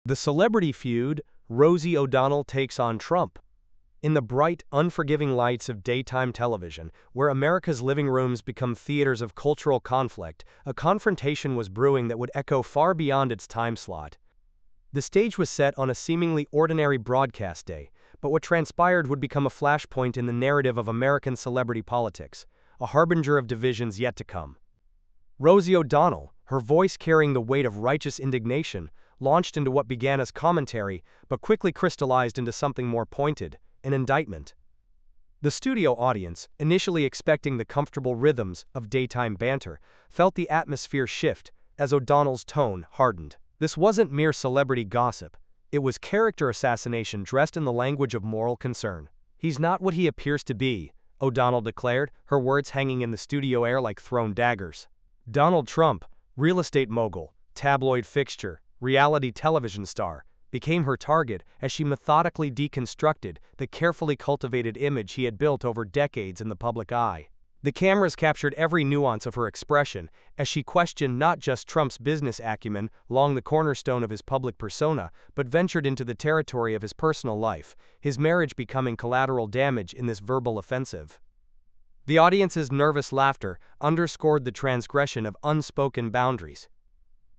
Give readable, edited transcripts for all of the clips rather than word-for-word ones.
The celebrity feud, Rosie O'Donnell takes on Trump. In the bright, unforgiving lights of daytime television, where America's living rooms become theaters of cultural conflict, a confrontation was brewing that would echo far beyond its time slot. The stage was set on a seemingly ordinary broadcast day, but what transpired would become a flashpoint in the narrative of American celebrity politics, a harbinger of divisions yet to come. Rosie O'Donnell, her voice carrying the weight of righteous indignation, launched into what began as commentary but quickly crystallized into something more pointed, an indictment. The studio audience, initially expecting the comfortable rhythms of daytime banter, felt the atmosphere shift as O'Donnell's tone hardened. This wasn't mere celebrity gossip. It was character assassination dressed in the language of moral concern. "He's not what he appears to be," O'Donnell declared, her words hanging in the studio air like thrown daggers. Donald Trump, real estate mogul, tabloid fixture, reality television star, became her target as she methodically deconstructed the carefully cultivated image he had built over decades in the public eye. The cameras captured every nuance of her expression as she questioned not just Trump's business acumen, long the cornerstone of his public persona, but ventured into the territory of his personal life, his marriage becoming collateral damage in this verbal offensive. The audience's nervous laughter underscored the transgression of unspoken boundaries.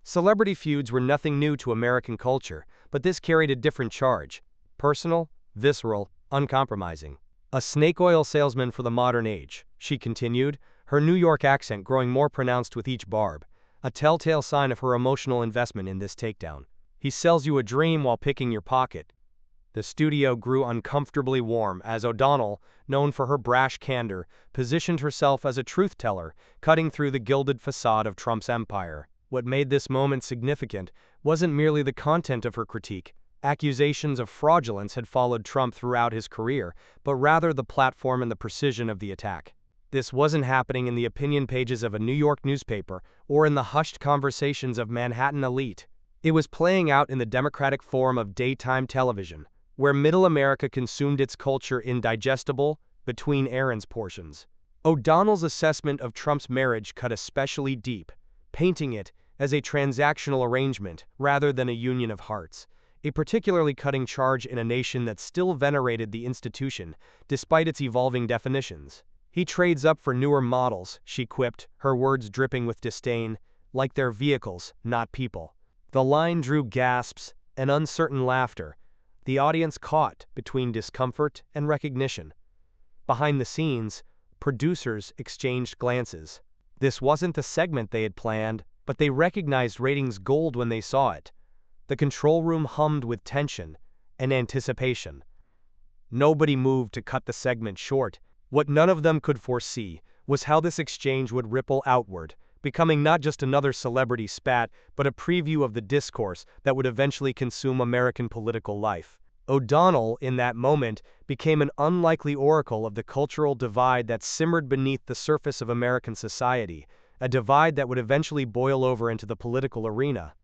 Celebrity feuds were nothing new to American culture, but this carried a different charge: personal, visceral, uncompromising. "A snake oil salesman for the modern age," she continued, her New York accent growing more pronounced with each barb, a telltale sign of her emotional investment in this takedown. "He sells you a dream while picking your pocket." The studio grew uncomfortably warm as O'Donnell, known for her brash candor, positioned herself as a truth-teller, cutting through the gilded facade of Trump's empire. What made this moment significant wasn't merely the content of her critique. Accusations of fraudulence had followed Trump throughout his career, but rather the platform and the precision of the attack. This wasn't happening in the opinion pages of a New York newspaper or in the hushed conversations of Manhattan elite. It was playing out in the Democratic forum of daytime television, where middle America consumed its culture in digestible, between-errands portions. O'Donnell's assessment of Trump's marriage cut especially deep, painting it as a transactional arrangement rather than a union of hearts, a particularly cutting charge in a nation that still venerated the institution, despite its evolving definitions. "He trades up for newer models," she quipped, her words dripping with disdain, "like they're vehicles, not people." The line drew gasps and uncertain laughter, the audience caught between discomfort and recognition. Behind the scenes, producers exchanged glances. This wasn't the segment they had planned, but they recognized ratings gold when they saw it. The control room hummed with tension and anticipation. Nobody moved to cut the segment short. What none of them could foresee was how this exchange would ripple outward, becoming not just another celebrity spat, but a preview of the discourse that would eventually consume American political life. O'Donnell, in that moment, became an unlikely oracle of the cultural divide that simmered beneath the surface of American society, a divide that would eventually boil over into the political arena.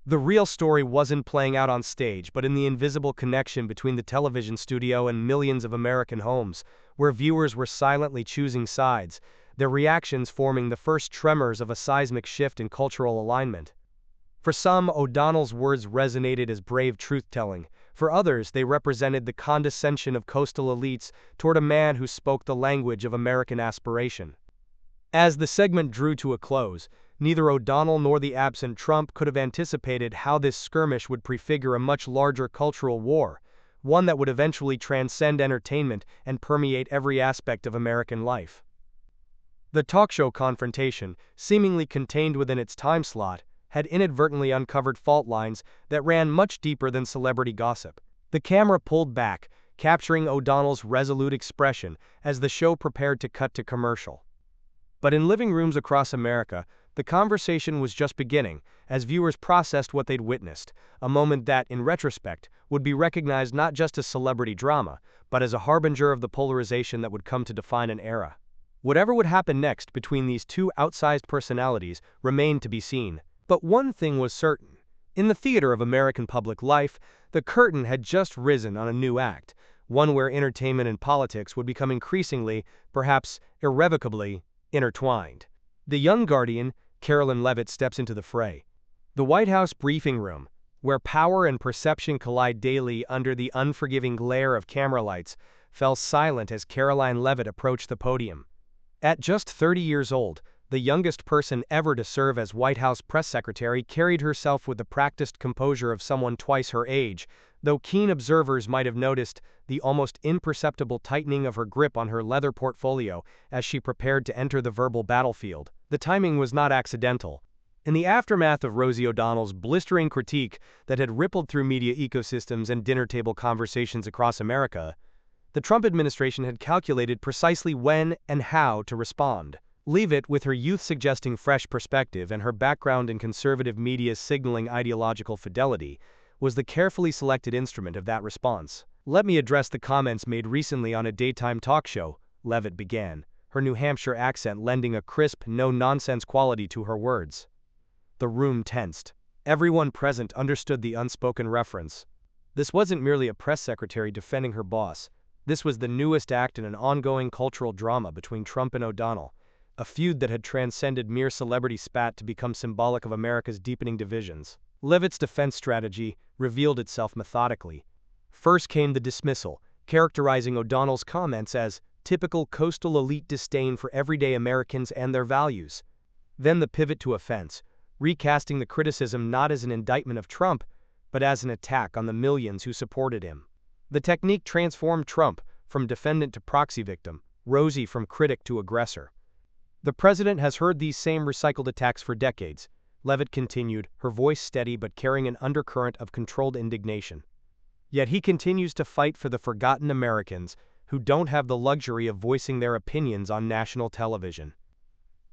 The real story wasn't playing out on stage, but in the invisible connection between the television studio and millions of American homes, where viewers were silently choosing sides, their reactions forming the first tremors of a seismic shift in cultural alignment. For some, O'Donnell's words resonated as brave truth-telling. For others, they represented the condescension of coastal elites toward a man who spoke the language of American aspiration. As the segment drew to a close, neither O'Donnell nor the absent Trump could have anticipated how this skirmish would prefigure a much larger cultural war, one that would eventually transcend entertainment and permeate every aspect of American life. The talk show confrontation, seemingly contained within its time slot, had inadvertently uncovered fault lines that ran much deeper than celebrity gossip. The camera pulled back, capturing O'Donnell's resolute expression as the show prepared to cut to commercial. But in living rooms across America, the conversation was just beginning, as viewers processed what they'd witnessed, a moment that, in retrospect, would be recognized not just as celebrity drama, but as a harbinger of the polarization that would come to define an era. Whatever would happen next between these two outsized personalities remained to be seen. But one thing was certain. In the theater of American public life, the curtain had just risen on a new act, one where entertainment and politics would become increasingly, perhaps irrevocably, intertwined. The young guardian, Karoline Leavitt, steps into the fray. The White House briefing room, where power and perception collide daily under the unforgiving glare of camera lights, fell silent as Karoline Leavitt approached the podium. At just 30 years old, the youngest person ever to serve as White House press secretary carried herself with the practiced composure of someone twice her age, though keen observers might have noticed the almost imperceptible tightening of her grip on her leather portfolio as she prepared to enter the verbal battlefield. The timing was not accidental. In the aftermath of Rosie O'Donnell's blistering critique that had rippled through media ecosystems and dinner table conversations across America, the Trump administration had calculated precisely when and how to respond. Leavitt, with her youth suggesting fresh perspective and her background in conservative media signaling ideological fidelity, was the carefully selected instrument of that response. "Let me address the comments made recently on a daytime talk show," Leavitt began, her New Hampshire accent lending a crisp, no-nonsense quality to her words. The room tensed. Everyone present understood the unspoken reference. This wasn't merely a press secretary defending her boss. This was the newest act in an ongoing cultural drama between Trump and O'Donnell, a feud that had transcended mere celebrity spat to become symbolic of America's deepening divisions. Leavitt's defense strategy revealed itself methodically. First came the dismissal, characterizing O'Donnell's comments as typical coastal elite disdain for everyday Americans and their values. Then the pivot to offense, recasting the criticism not as an indictment of Trump, but as an attack on the millions who supported him. The technique transformed Trump from defendant to proxy victim, Rosie from critic to aggressor. "The president has heard these same recycled attacks for decades," Leavitt continued, her voice steady but carrying an undercurrent of controlled indignation. "Yet he continues to fight for the forgotten Americans who don't have the luxury of voicing their opinions on national television."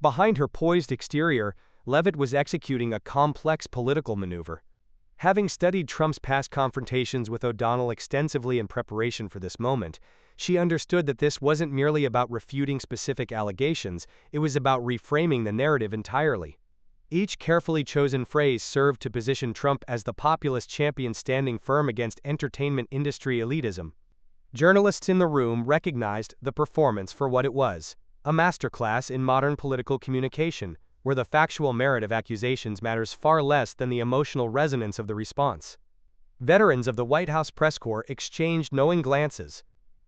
Behind her poised exterior, Leavitt was executing a complex political maneuver. Having studied Trump's past confrontations with O'Donnell extensively in preparation for this moment, she understood that this wasn't merely about refuting specific allegations, it was about reframing the narrative entirely. Each carefully chosen phrase served to position Trump as the populist champion standing firm against entertainment industry elitism. Journalists in the room recognized the performance for what it was, a masterclass in modern political communication, where the factual merit of accusations matters far less than the emotional resonance of the response. Veterans of the White House press corps exchanged knowing glances.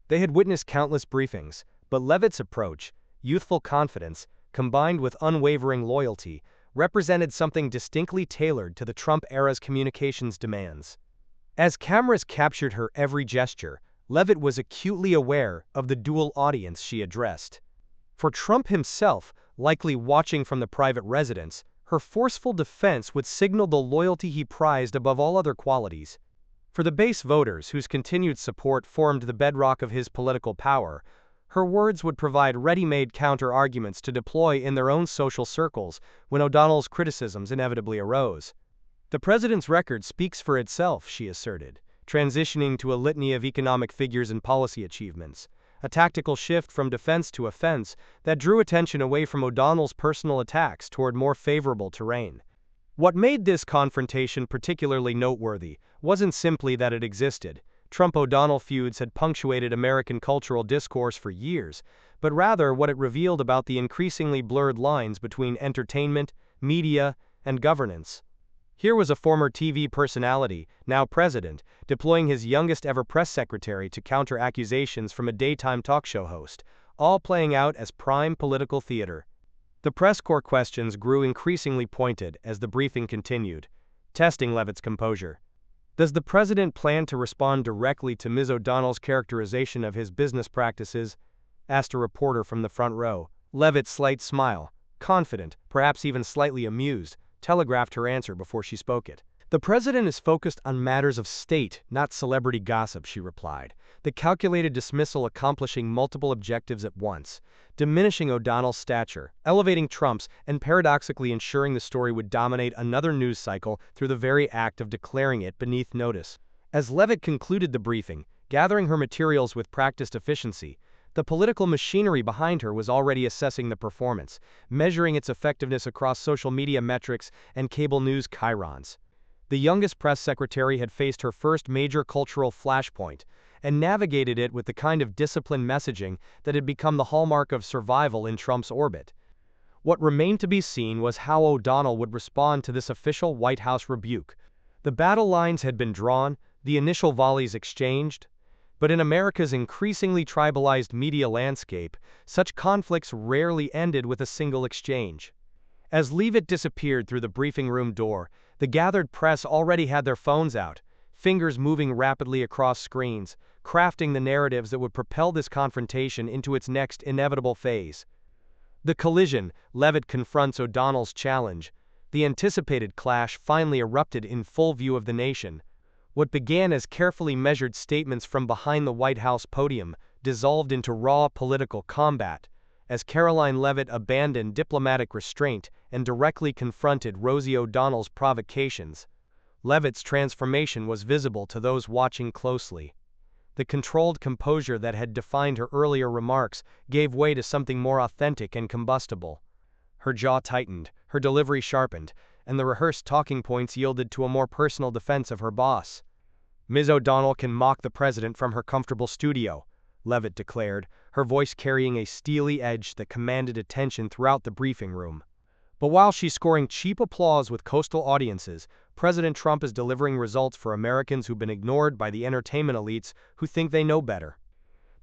They had witnessed countless briefings, but Leavitt's approach, youthful confidence, combined with unwavering loyalty, represented something distinctly tailored to the Trump era's communications demands. As cameras captured her every gesture, Leavitt was acutely aware of the dual audience she addressed. For Trump himself, likely watching from the private residence, her forceful defense would signal the loyalty he prized above all other qualities. For the base voters whose continued support formed the bedrock of his political power, her words would provide ready-made counter-arguments to deploy in their own social circles when O'Donnell's criticisms inevitably arose. "The president's record speaks for itself," she asserted, transitioning to a litany of economic figures and policy achievements, a tactical shift from defense to offense that drew attention away from O'Donnell's personal attacks toward more favorable terrain. What made this confrontation particularly noteworthy wasn't simply that it existed. Trump-O'Donnell feuds had punctuated American cultural discourse for years, but rather what it revealed about the increasingly blurred lines between entertainment, media, and governance. Here was a former TV personality, now president, deploying his youngest-ever press secretary to counter accusations from a daytime talk show host, all playing out as prime political theater. The press corps questions grew increasingly pointed as the briefing continued, testing Leavitt's composure. "Does the president plan to respond directly to Ms. O'Donnell's characterization of his business practices?" asked a reporter from the front row. Leavitt's slight smile, confident, perhaps even slightly amused, telegraphed her answer before she spoke it. "The president is focused on matters of state, not celebrity gossip," she replied, the calculated dismissal accomplishing multiple objectives at once, diminishing O'Donnell's stature, elevating Trump's, and paradoxically ensuring the story would dominate another news cycle through the very act of declaring it beneath notice. As Leavitt concluded the briefing, gathering her materials with practiced efficiency, the political machinery behind her was already assessing the performance, measuring its effectiveness across social media metrics and cable news chyrons. The youngest press secretary had faced her first major cultural flashpoint, and navigated it with the kind of disciplined messaging that had become the hallmark of survival in Trump's orbit. What remained to be seen was how O'Donnell would respond to this official White House rebuke. The battle lines had been drawn, the initial volleys exchanged, but in America's increasingly tribalized media landscape, such conflicts rarely ended with a single exchange. As Leavitt disappeared through the briefing room door, the gathered press already had their phones out, fingers moving rapidly across screens, crafting the narratives that would propel this confrontation into its next inevitable phase. The collision, Leavitt confronts O'Donnell's challenge. The anticipated clash finally erupted in full view of the nation. What began as carefully measured statements from behind the White House podium dissolved into raw political combat, as Karoline Leavitt abandoned diplomatic restraint and directly confronted Rosie O'Donnell's provocations. Leavitt's transformation was visible to those watching closely. The controlled composure that had defined her earlier remarks gave way to something more authentic and combustible. Her jaw tightened, her delivery sharpened, and the rehearsed talking points yielded to a more personal defense of her boss. "Ms. O'Donnell can mock the president from her comfortable studio," Leavitt declared, her voice carrying a steely edge that commanded attention throughout the briefing room. But while she's scoring cheap applause with coastal audiences, President Trump is delivering results for Americans who've been ignored by the entertainment elites who think they know better.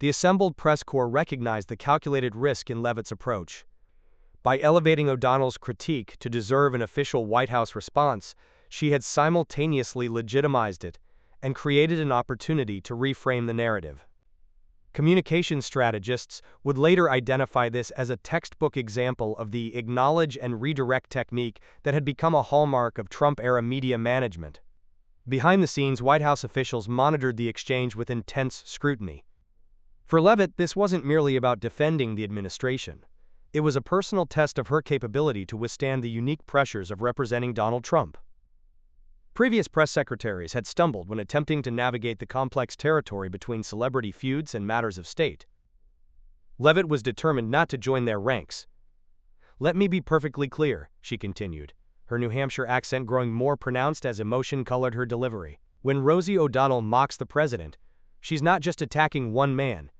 The assembled press corps recognized the calculated risk in Leavitt's approach. By elevating O'Donnell's critique to deserve an official White House response, she had simultaneously legitimized it and created an opportunity to reframe the narrative. Communication strategists would later identify this as a textbook example of the acknowledge and redirect technique that had become a hallmark of Trump-era media management. Behind the scenes, White House officials monitored the exchange with intense scrutiny. For Leavitt, this wasn't merely about defending the administration. It was a personal test of her capability to withstand the unique pressures of representing Donald Trump. Previous press secretaries had stumbled when attempting to navigate the complex territory between celebrity feuds and matters of state. Leavitt was determined not to join their ranks. "Let me be perfectly clear," she continued, her New Hampshire accent growing more pronounced as emotion colored her delivery. "When Rosie O'Donnell mocks the president, she's not just attacking one man.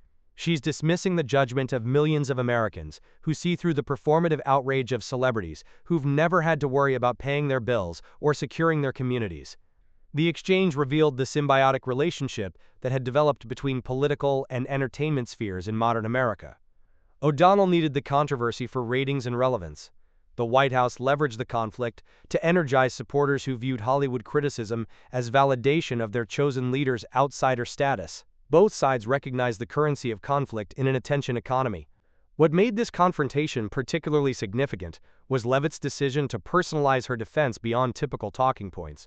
She's dismissing the judgment of millions of Americans who see through the performative outrage of celebrities who've never had to worry about paying their bills or securing their communities." The exchange revealed the symbiotic relationship that had developed between political and entertainment spheres in modern America. O'Donnell needed the controversy for ratings and relevance. The White House leveraged the conflict to energize supporters who viewed Hollywood criticism as validation of their chosen leader's outsider status. Both sides recognized the currency of conflict in an attention economy. What made this confrontation particularly significant was Leavitt's decision to personalize her defense beyond typical talking points.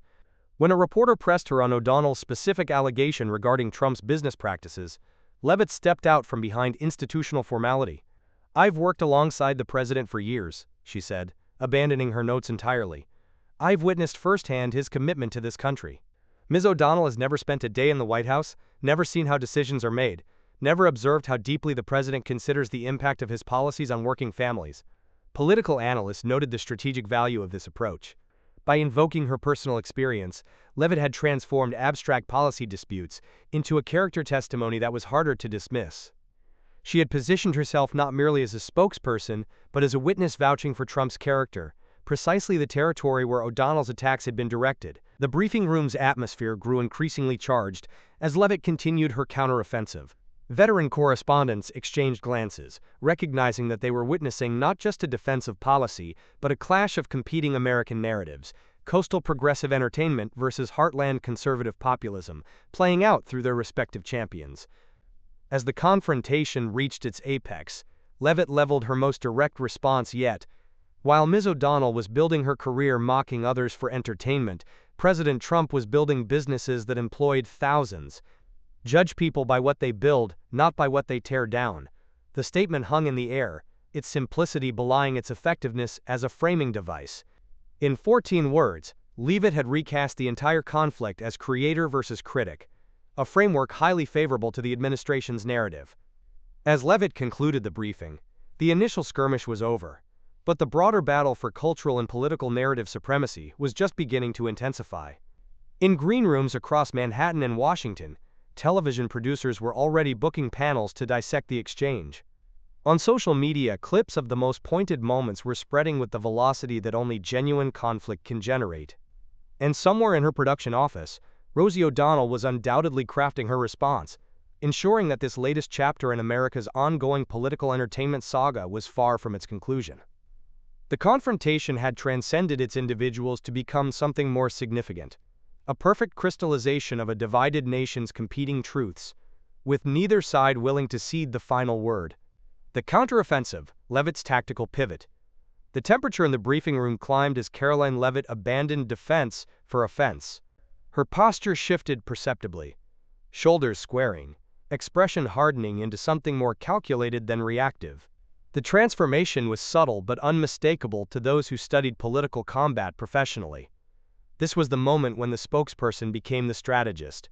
When a reporter pressed her on O'Donnell's specific allegation regarding Trump's business practices, Leavitt stepped out from behind institutional formality. "I've worked alongside the president for years," she said, abandoning her notes entirely. "I've witnessed firsthand his commitment to this country. Ms. O'Donnell has never spent a day in the White House, never seen how decisions are made, never observed how deeply the president considers the impact of his policies on working families." Political analysts noted the strategic value of this approach. By invoking her personal experience, Leavitt had transformed abstract policy disputes into a character testimony that was harder to dismiss. She had positioned herself not merely as a spokesperson, but as a witness vouching for Trump's character, precisely the territory where O'Donnell's attacks had been directed. The briefing room's atmosphere grew increasingly charged as Leavitt continued her counteroffensive. Veteran correspondents exchanged glances, recognizing that they were witnessing not just a defensive policy, but a clash of competing American narratives, coastal progressive entertainment versus heartland conservative populism, playing out through their respective champions. As the confrontation reached its apex, Leavitt leveled her most direct response yet. While Ms. O'Donnell was building her career mocking others for entertainment, President Trump was building businesses that employed thousands. "Judge people by what they build, not by what they tear down." The statement hung in the air, its simplicity belying its effectiveness as a framing device. In 14 words, Leavitt had recast the entire conflict as creator versus critic, a framework highly favorable to the administration's narrative. As Leavitt concluded the briefing, the initial skirmish was over. But the broader battle for cultural and political narrative supremacy was just beginning to intensify. In green rooms across Manhattan and Washington, television producers were already booking panels to dissect the exchange. On social media, clips of the most pointed moments were spreading with the velocity that only genuine conflict can generate. And somewhere in her production office, Rosie O'Donnell was undoubtedly crafting her response, ensuring that this latest chapter in America's ongoing political entertainment saga was far from its conclusion. The confrontation had transcended its individuals to become something more significant, a perfect crystallization of a divided nation's competing truths, with neither side willing to cede the final word. The counteroffensive, Leavitt's tactical pivot. The temperature in the briefing room climbed as Karoline Leavitt abandoned defense for offense. Her posture shifted perceptibly, shoulders squaring, expression hardening into something more calculated than reactive. The transformation was subtle but unmistakable to those who studied political combat professionally. This was the moment when the spokesperson became the strategist.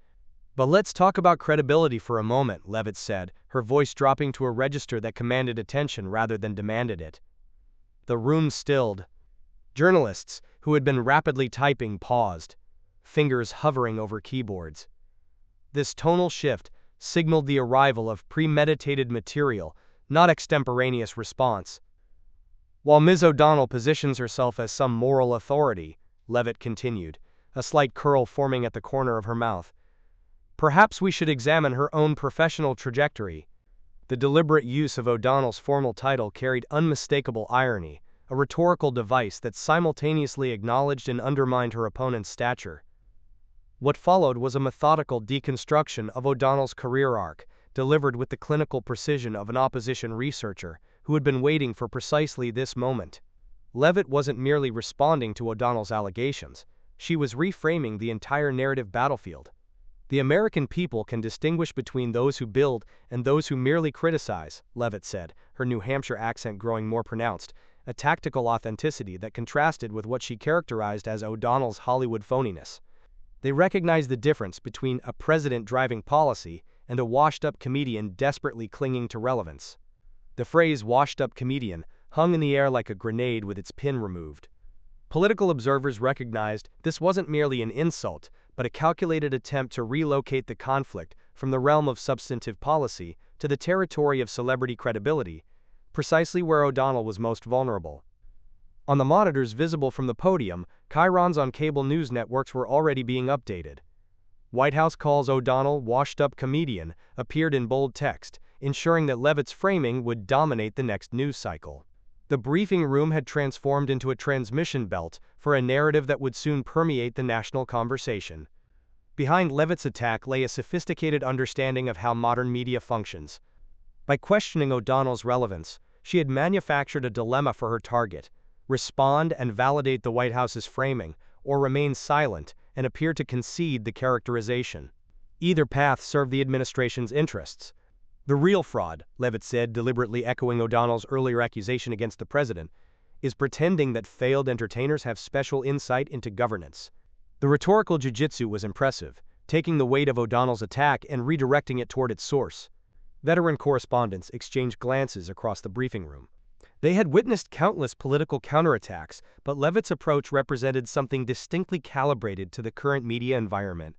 "But let's talk about credibility for a moment," Leavitt said, her voice dropping to a register that commanded attention rather than demanded it. The room stilled. Journalists, who had been rapidly typing, paused, fingers hovering over keyboards. This tonal shift signaled the arrival of premeditated material, not extemporaneous response. "While Ms. O'Donnell positions herself as some moral authority," Leavitt continued, a slight curl forming at the corner of her mouth, "perhaps we should examine her own professional trajectory." The deliberate use of O'Donnell's formal title carried unmistakable irony, a rhetorical device that simultaneously acknowledged and undermined her opponent's stature. What followed was a methodical deconstruction of O'Donnell's career arc, delivered with the clinical precision of an opposition researcher who had been waiting for precisely this moment. Leavitt wasn't merely responding to O'Donnell's allegations, she was reframing the entire narrative battlefield. "The American people can distinguish between those who build and those who merely criticize," Leavitt said, her New Hampshire accent growing more pronounced, a tactical authenticity that contrasted with what she characterized as O'Donnell's Hollywood phoniness. "They recognize the difference between a president driving policy and a washed-up comedian desperately clinging to relevance." The phrase washed-up comedian hung in the air like a grenade with its pin removed. Political observers recognized this wasn't merely an insult, but a calculated attempt to relocate the conflict from the realm of substantive policy to the territory of celebrity credibility, precisely where O'Donnell was most vulnerable. On the monitors visible from the podium, chyrons on cable news networks were already being updated. "White House calls O'Donnell washed-up comedian" appeared in bold text, ensuring that Leavitt's framing would dominate the next news cycle. The briefing room had transformed into a transmission belt for a narrative that would soon permeate the national conversation. Behind Leavitt's attack lay a sophisticated understanding of how modern media functions. By questioning O'Donnell's relevance, she had manufactured a dilemma for her target: respond and validate the White House's framing, or remain silent and appear to concede the characterization. Either path served the administration's interests. "The real fraud," Leavitt said, deliberately echoing O'Donnell's earlier accusation against the president, "is pretending that failed entertainers have special insight into governance." The rhetorical jiu-jitsu was impressive, taking the weight of O'Donnell's attack and redirecting it toward its source. Veteran correspondents exchanged glances across the briefing room. They had witnessed countless political counterattacks, but Leavitt's approach represented something distinctly calibrated to the current media environment.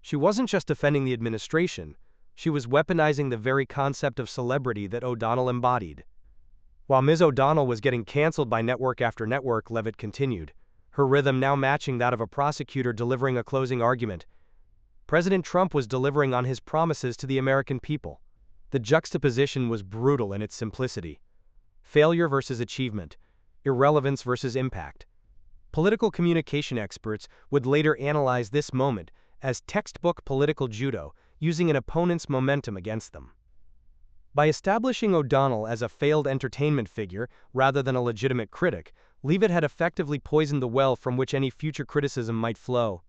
She wasn't just defending the administration, she was weaponizing the very concept of celebrity that O'Donnell embodied. While Ms. O'Donnell was getting canceled by network after network, Leavitt continued, her rhythm now matching that of a prosecutor delivering a closing argument. President Trump was delivering on his promises to the American people. The juxtaposition was brutal in its simplicity. Failure versus achievement, irrelevance versus impact. Political communication experts would later analyze this moment as textbook political judo, using an opponent's momentum against them. By establishing O'Donnell as a failed entertainment figure rather than a legitimate critic, Leavitt had effectively poisoned the well from which any future criticism might flow.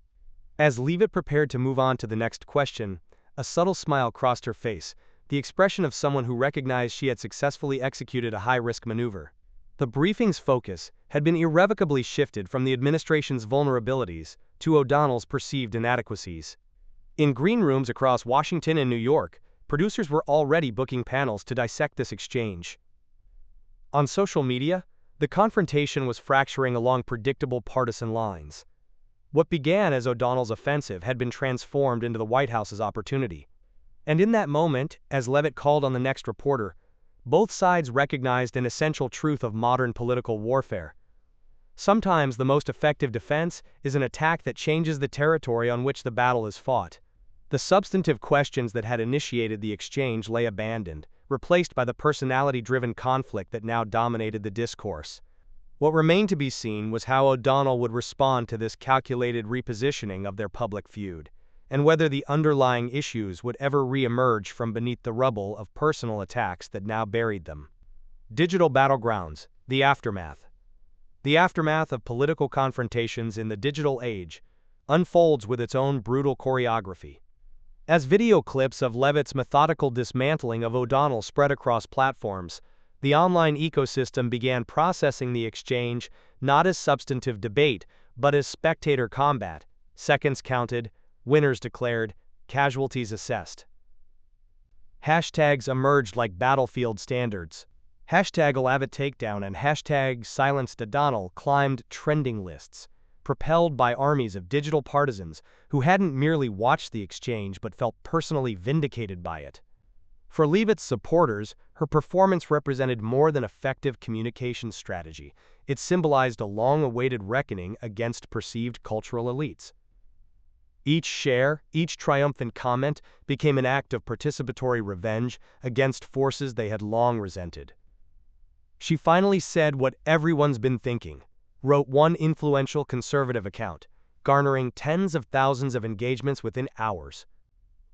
As Leavitt prepared to move on to the next question, a subtle smile crossed her face, the expression of someone who recognized she had successfully executed a high-risk maneuver. The briefing's focus had been irrevocably shifted from the administration's vulnerabilities to O'Donnell's perceived inadequacies. In green rooms across Washington and New York, producers were already booking panels to dissect this exchange. On social media, the confrontation was fracturing along predictable partisan lines. What began as O'Donnell's offensive had been transformed into the White House's opportunity. And in that moment, as Leavitt called on the next reporter, both sides recognized an essential truth of modern political warfare. Sometimes the most effective defense is an attack that changes the territory on which the battle is fought. The substantive questions that had initiated the exchange lay abandoned, replaced by the personality-driven conflict that now dominated the discourse. What remained to be seen was how O'Donnell would respond to this calculated repositioning of their public feud, and whether the underlying issues would ever re-emerge from beneath the rubble of personal attacks that now buried them. Digital battlegrounds, the aftermath. The aftermath of political confrontations in the digital age unfolds with its own brutal choreography. As video clips of Leavitt's methodical dismantling of O'Donnell spread across platforms, the online ecosystem began processing the exchange not as substantive debate, but as spectator combat, seconds counted, winners declared, casualties assessed. Hashtags emerged like battlefield standards. Hashtag Leavitt takedown and hashtag silenced O'Donnell climbed trending lists, propelled by armies of digital partisans who hadn't merely watched the exchange but felt personally vindicated by it. For Leavitt's supporters, her performance represented more than effective communication strategy. It symbolized a long-awaited reckoning against perceived cultural elites. Each share, each triumphant comment became an act of participatory revenge against forces they had long resented. "She finally said what everyone's been thinking," wrote one influential conservative account, garnering tens of thousands of engagements within hours.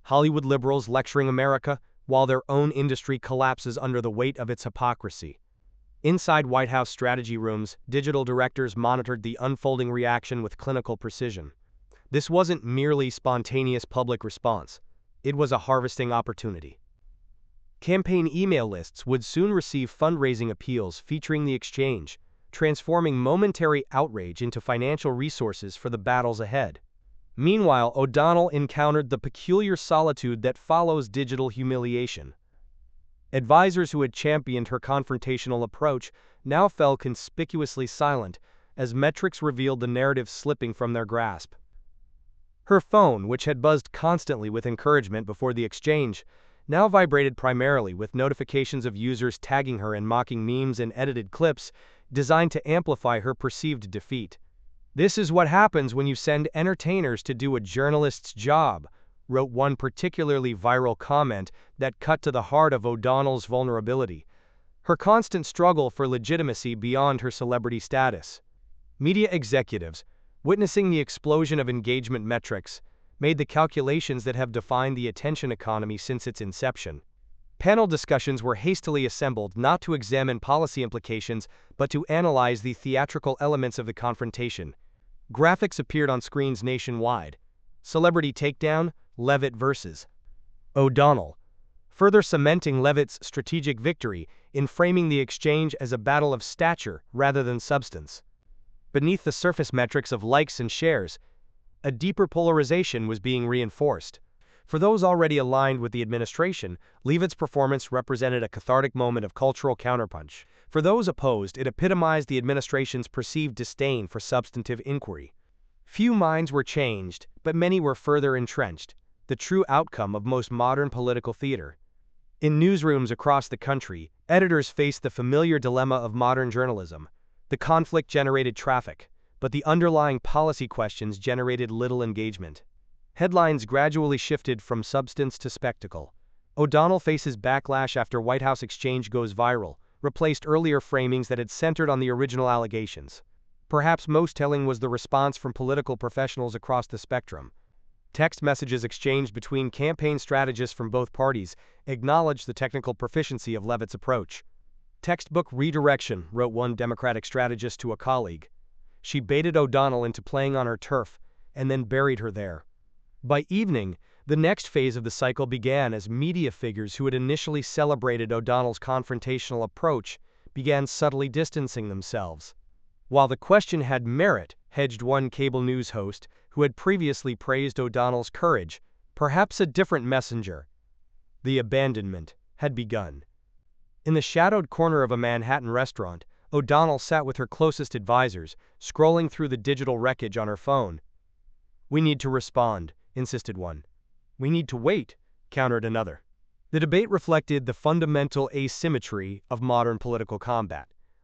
Hollywood liberals lecturing America, while their own industry collapses under the weight of its hypocrisy. Inside White House strategy rooms, digital directors monitored the unfolding reaction with clinical precision. This wasn't merely spontaneous public response. It was a harvesting opportunity. Campaign email lists would soon receive fundraising appeals featuring the exchange, transforming momentary outrage into financial resources for the battles ahead. Meanwhile, O'Donnell encountered the peculiar solitude that follows digital humiliation. Advisors who had championed her confrontational approach now fell conspicuously silent as metrics revealed the narrative slipping from their grasp. Her phone, which had buzzed constantly with encouragement before the exchange, now vibrated primarily with notifications of users tagging her in mocking memes and edited clips designed to amplify her perceived defeat. "This is what happens when you send entertainers to do a journalist's job," wrote one particularly viral comment that cut to the heart of O'Donnell's vulnerability. Her constant struggle for legitimacy beyond her celebrity status. Media executives, witnessing the explosion of engagement metrics, made the calculations that have defined the attention economy since its inception. Panel discussions were hastily assembled not to examine policy implications, but to analyze the theatrical elements of the confrontation. Graphics appeared on screens nationwide. Celebrity takedown, Leavitt versus O'Donnell, further cementing Leavitt's strategic victory in framing the exchange as a battle of stature rather than substance. Beneath the surface metrics of likes and shares, a deeper polarization was being reinforced. For those already aligned with the administration, Leavitt's performance represented a cathartic moment of cultural counterpunch. For those opposed, it epitomized the administration's perceived disdain for substantive inquiry. Few minds were changed, but many were further entrenched, the true outcome of most modern political theater. In newsrooms across the country, editors faced the familiar dilemma of modern journalism. The conflict generated traffic, but the underlying policy questions generated little engagement. Headlines gradually shifted from substance to spectacle. O'Donnell faces backlash after White House exchange goes viral, replaced earlier framings that had centered on the original allegations. Perhaps most telling was the response from political professionals across the spectrum. Text messages exchanged between campaign strategists from both parties acknowledged the technical proficiency of Leavitt's approach. "Textbook redirection," wrote one Democratic strategist to a colleague. "She baited O'Donnell into playing on her turf, and then buried her there." By evening, the next phase of the cycle began as media figures who had initially celebrated O'Donnell's confrontational approach began subtly distancing themselves. "While the question had merit," hedged one cable news host who had previously praised O'Donnell's courage, "perhaps a different messenger." The abandonment had begun. In the shadowed corner of a Manhattan restaurant, O'Donnell sat with her closest advisors, scrolling through the digital wreckage on her phone. "We need to respond," insisted one. "We need to wait," countered another. The debate reflected the fundamental asymmetry of modern political combat.